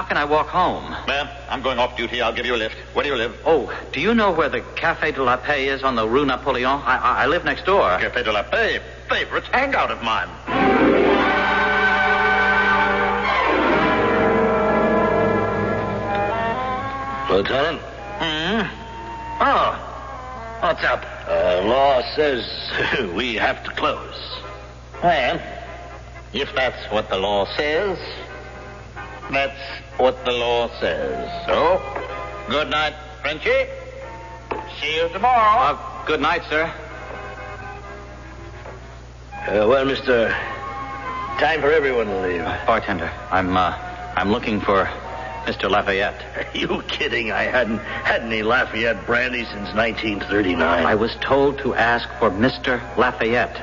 can I walk home? Well, I'm going off duty. I'll give you a lift. Where do you live? Oh, do you know where the Café de la Paix is on the Rue Napoleon? I live next door. Café de la Paix? Favorite hangout of mine. Lieutenant? Oh, what's up? Law says we have to close. Well, if that's what the law says, that's what the law says. So, good night, Frenchy. See you tomorrow. Good night, sir. Well, mister, time for everyone to leave. Bartender, I'm looking for Mr. Lafayette. Are you kidding? I hadn't had any Lafayette brandy since 1939. I was told to ask for Mr. Lafayette.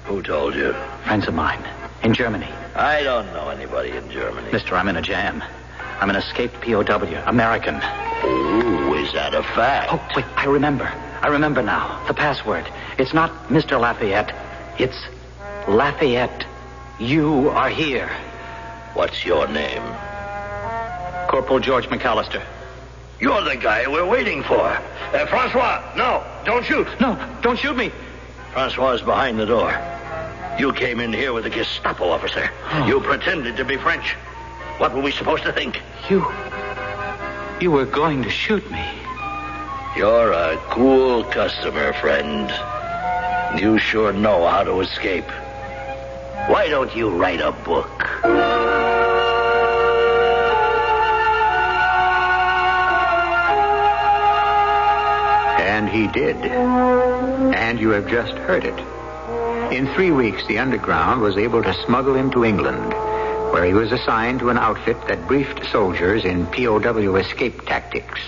Who told you? Friends of mine in Germany. I don't know anybody in Germany. Mister, I'm in a jam. I'm an escaped POW, American. Oh, is that a fact? Oh, wait, I remember now. The password. It's not Mr. Lafayette. It's Lafayette. You are here. What's your name? Corporal George McAllister. You're the guy we're waiting for. Francois, no, don't shoot. No, don't shoot me. Francois is behind the door. You came in here with a Gestapo officer. Oh. You pretended to be French. What were we supposed to think? You were going to shoot me. You're a cool customer, friend. You sure know how to escape. Why don't you write a book? And he did. And you have just heard it. In 3 weeks, the Underground was able to smuggle him to England, where he was assigned to an outfit that briefed soldiers in POW escape tactics.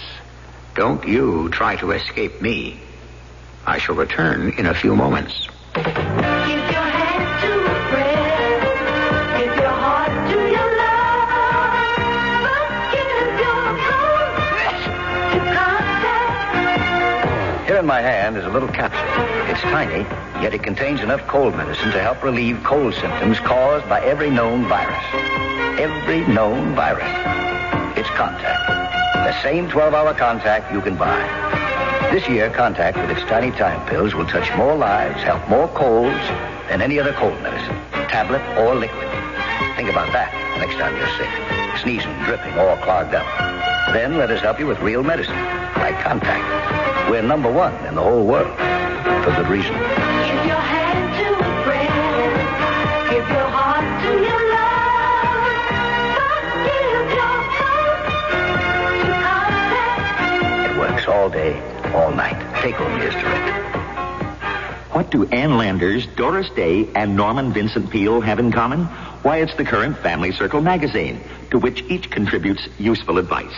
Don't you try to escape me. I shall return in a few moments. Here in my hand is a little capsule. It's tiny, yet it contains enough cold medicine to help relieve cold symptoms caused by every known virus. Every known virus. It's Contact. The same 12-hour Contact you can buy. This year, Contact with its tiny time pills will touch more lives, help more colds than any other cold medicine, tablet or liquid. Think about that next time you're sick, sneezing, dripping, or clogged up. Then let us help you with real medicine, like Contact. We're number one in the whole world, for good reason. Give your hand to a friend. Give your heart to your love. But give your heart to Contact. It works all day, all night. Take home years direct. What do Ann Landers, Doris Day, and Norman Vincent Peale have in common? Why, it's the current Family Circle magazine, to which each contributes useful advice.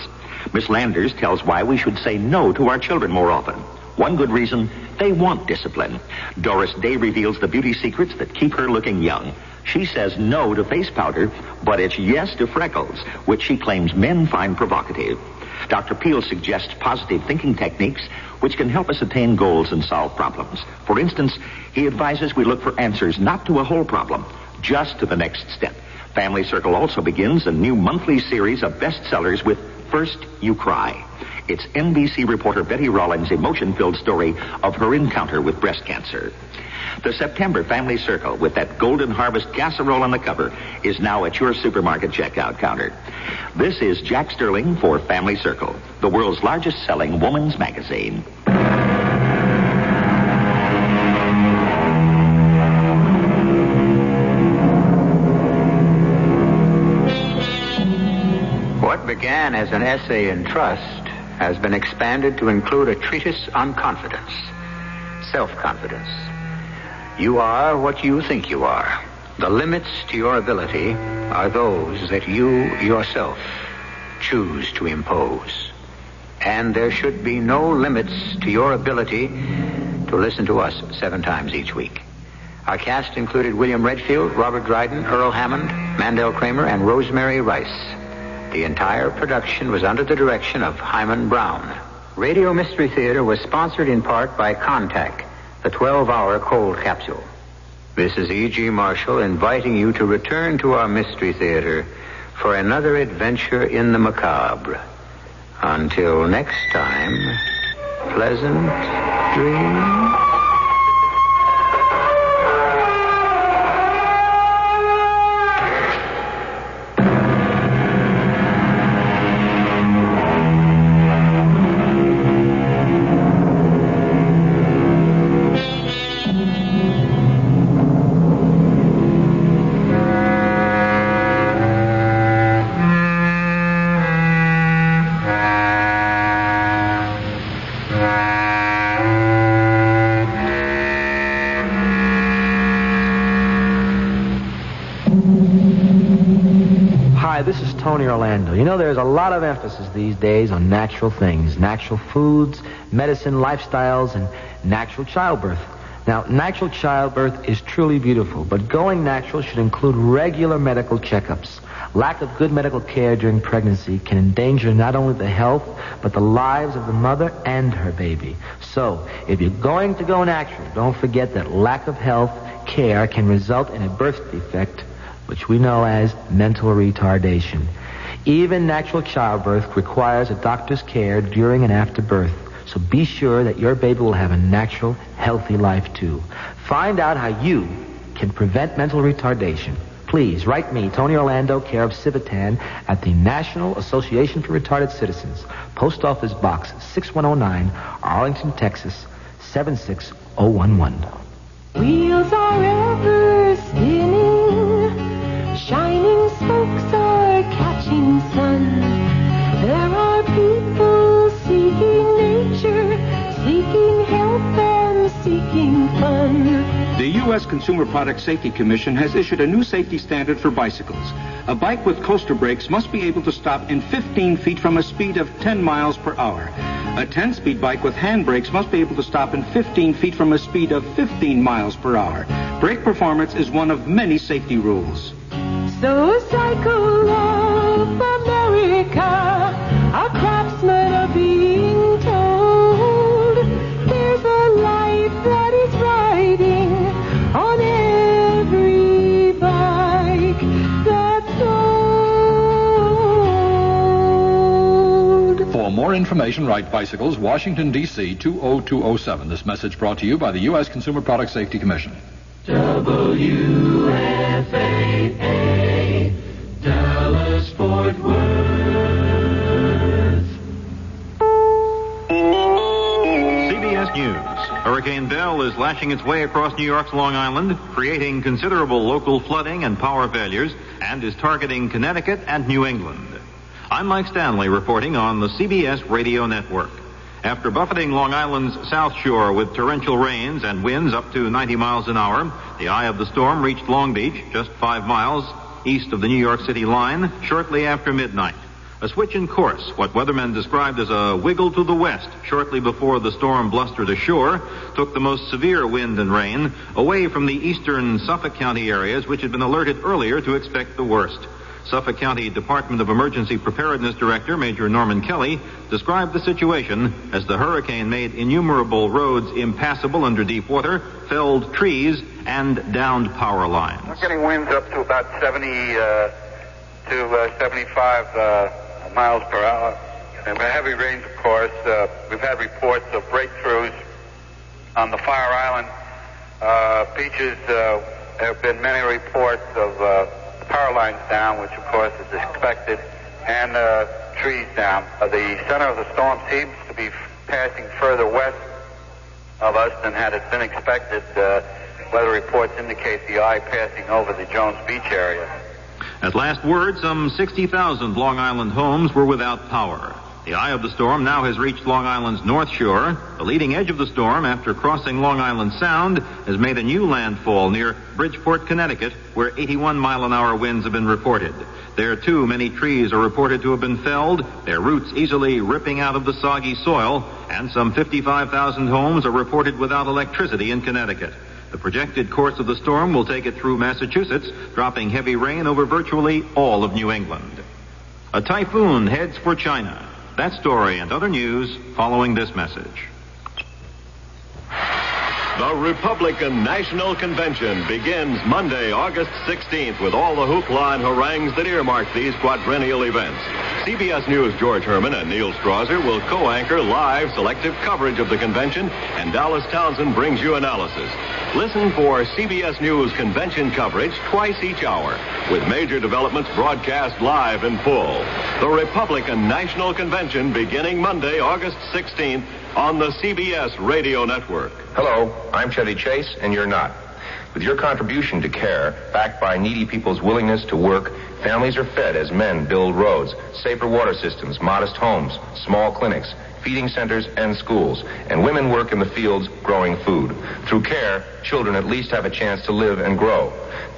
Miss Landers tells why we should say no to our children more often. One good reason, they want discipline. Doris Day reveals the beauty secrets that keep her looking young. She says no to face powder, but it's yes to freckles, which she claims men find provocative. Dr. Peale suggests positive thinking techniques which can help us attain goals and solve problems. For instance, he advises we look for answers not to a whole problem, just to the next step. Family Circle also begins a new monthly series of bestsellers with First You Cry. It's NBC reporter Betty Rollins' emotion-filled story of her encounter with breast cancer. The September Family Circle, with that Golden Harvest casserole on the cover, is now at your supermarket checkout counter. This is Jack Sterling for Family Circle, the world's largest-selling woman's magazine. What began as an essay in trust has been expanded to include a treatise on confidence. self-confidence. You are what you think you are. The limits to your ability are those that you yourself choose to impose. And there should be no limits to your ability to listen to us 7 times each week. Our cast included William Redfield, Robert Dryden, Earl Hammond, Mandel Kramer, and Rosemary Rice. The entire production was under the direction of Hyman Brown. Radio Mystery Theater was sponsored in part by Contact, the 12-hour cold capsule. This is E.G. Marshall inviting you to return to our Mystery Theater for another adventure in the macabre. Until next time, pleasant dreams. This is Tony Orlando. You know, there's a lot of emphasis these days on natural things, natural foods, medicine, lifestyles, and natural childbirth. Now, natural childbirth is truly beautiful, but going natural should include regular medical checkups. Lack of good medical care during pregnancy can endanger not only the health, but the lives of the mother and her baby. So, if you're going to go natural, don't forget that lack of health care can result in a birth defect, which we know as mental retardation. Even natural childbirth requires a doctor's care during and after birth. So be sure that your baby will have a natural, healthy life too. Find out how you can prevent mental retardation. Please write me, Tony Orlando, care of Civitan, at the National Association for Retarded Citizens, Post Office Box 6109, Arlington, Texas 76011. Wheels are ever spinning, shining spokes are catching sun. There are people seeking nature, seeking health and seeking fun. The U.S. Consumer Product Safety Commission has issued a new safety standard for bicycles. A bike with coaster brakes must be able to stop in 15 feet from a speed of 10 miles per hour. A 10-speed bike with hand brakes must be able to stop in 15 feet from a speed of 15 miles per hour. Brake performance is one of many safety rules. So cycle of America, our craftsmen are being told there's a life that is riding on every bike that's sold. For more information, write Bicycles, Washington, D.C. 20207. This message brought to you by the U.S. Consumer Product Safety Commission. WFAA, Dallas, Fort Worth. CBS News. Hurricane Belle is lashing its way across New York's Long Island, creating considerable local flooding and power failures, and is targeting Connecticut and New England. I'm Mike Stanley reporting on the CBS Radio Network. After buffeting Long Island's South Shore with torrential rains and winds up to 90 miles an hour, the eye of the storm reached Long Beach, just 5 miles east of the New York City line, shortly after midnight. A switch in course, what weathermen described as a wiggle to the west shortly before the storm blustered ashore, took the most severe wind and rain away from the eastern Suffolk County areas, which had been alerted earlier to expect the worst. Suffolk County Department of Emergency Preparedness Director Major Norman Kelly described the situation as the hurricane made innumerable roads impassable under deep water, felled trees, and downed power lines. We're getting winds up to about 70 to 75 miles per hour. And heavy rains, of course. We've had reports of breakthroughs on the Fire Island beaches. There have been many reports of power lines down, which of course is expected, and trees down. The center of the storm seems to be passing further west of us than had it been expected. Weather reports indicate the eye passing over the Jones Beach area. At last word, some 60,000 Long Island homes were without power. The eye of the storm now has reached Long Island's north shore. The leading edge of the storm, after crossing Long Island Sound, has made a new landfall near Bridgeport, Connecticut, where 81-mile-an-hour winds have been reported. There, too, many trees are reported to have been felled, their roots easily ripping out of the soggy soil, and some 55,000 homes are reported without electricity in Connecticut. The projected course of the storm will take it through Massachusetts, dropping heavy rain over virtually all of New England. A typhoon heads for China. That story and other news following this message. The Republican National Convention begins Monday, August 16th, with all the hoopla and harangues that earmark these quadrennial events. CBS News' George Herman and Neil Strasser will co-anchor live selective coverage of the convention, and Dallas Townsend brings you analysis. Listen for CBS News convention coverage twice each hour, with major developments broadcast live in full. The Republican National Convention beginning Monday, August 16th, on the CBS Radio Network. Hello, I'm Chevy Chase, and you're not. With your contribution to CARE, backed by needy people's willingness to work, families are fed as men build roads, safer water systems, modest homes, small clinics, feeding centers, and schools, and women work in the fields growing food. Through CARE, children at least have a chance to live and grow.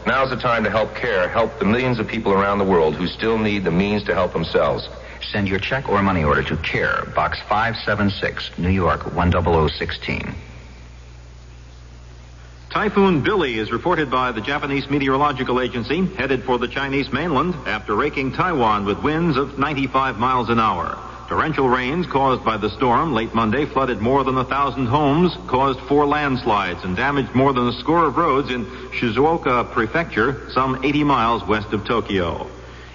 Now's the time to help CARE help the millions of people around the world who still need the means to help themselves. Send your check or money order to CARE, Box 576, New York 10016. Typhoon Billy is reported by the Japanese Meteorological Agency, headed for the Chinese mainland after raking Taiwan with winds of 95 miles an hour. Torrential rains caused by the storm late Monday flooded more than 1,000 homes, caused 4 landslides, and damaged more than a score of roads in Shizuoka Prefecture, some 80 miles west of Tokyo.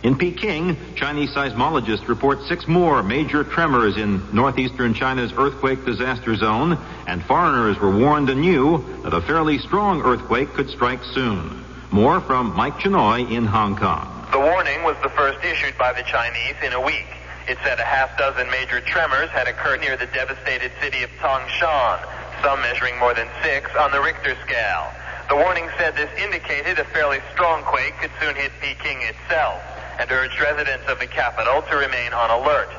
In Peking, Chinese seismologists report 6 more major tremors in northeastern China's earthquake disaster zone, and foreigners were warned anew that a fairly strong earthquake could strike soon. More from Mike Chenoy in Hong Kong. The warning was the first issued by the Chinese in a week. It said a half dozen major tremors had occurred near the devastated city of Tangshan, some measuring more than 6 on the Richter scale. The warning said this indicated a fairly strong quake could soon hit Peking itself, and urged residents of the capital to remain on alert.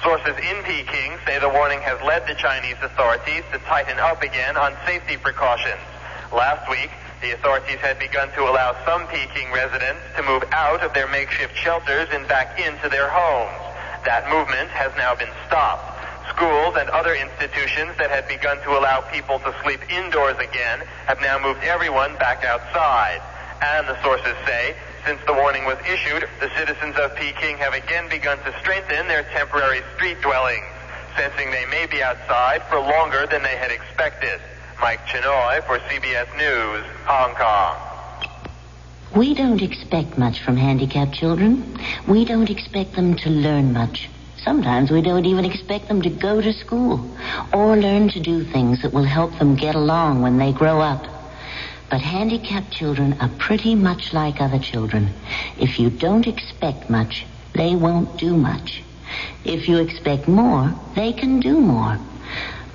Sources in Peking say the warning has led the Chinese authorities to tighten up again on safety precautions. Last week, the authorities had begun to allow some Peking residents to move out of their makeshift shelters and back into their homes. That movement has now been stopped. Schools and other institutions that had begun to allow people to sleep indoors again have now moved everyone back outside. And the sources say, since the warning was issued, the citizens of Peking have again begun to strengthen their temporary street dwellings, sensing they may be outside for longer than they had expected. Mike Chenoy for CBS News, Hong Kong. We don't expect much from handicapped children. We don't expect them to learn much. Sometimes we don't even expect them to go to school or learn to do things that will help them get along when they grow up. But handicapped children are pretty much like other children. If you don't expect much, they won't do much. If you expect more, they can do more.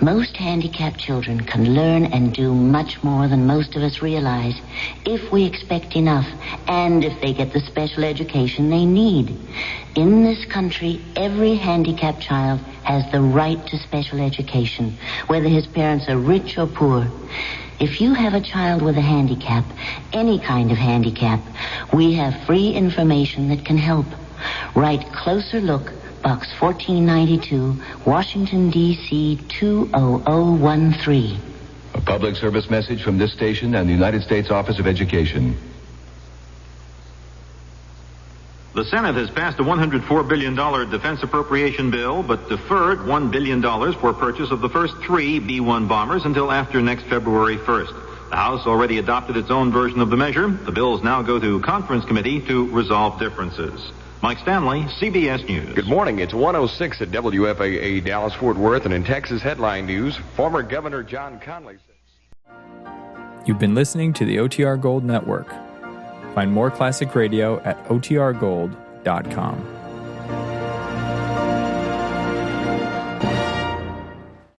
Most handicapped children can learn and do much more than most of us realize if we expect enough and if they get the special education they need. In this country, every handicapped child has the right to special education, whether his parents are rich or poor. If you have a child with a handicap, any kind of handicap, we have free information that can help. Write Closer Look, Box 1492, Washington, D.C. 20013. A public service message from this station and the United States Office of Education. The Senate has passed a $104 billion defense appropriation bill, but deferred $1 billion for purchase of the first 3 B-1 bombers until after next February 1st. The House already adopted its own version of the measure. The bills now go to conference committee to resolve differences. Mike Stanley, CBS News. Good morning. It's 1:06 at WFAA Dallas-Fort Worth, and in Texas headline news, former Governor John Connally says... You've been listening to the OTR Gold Network. Find more classic radio at otrgold.com.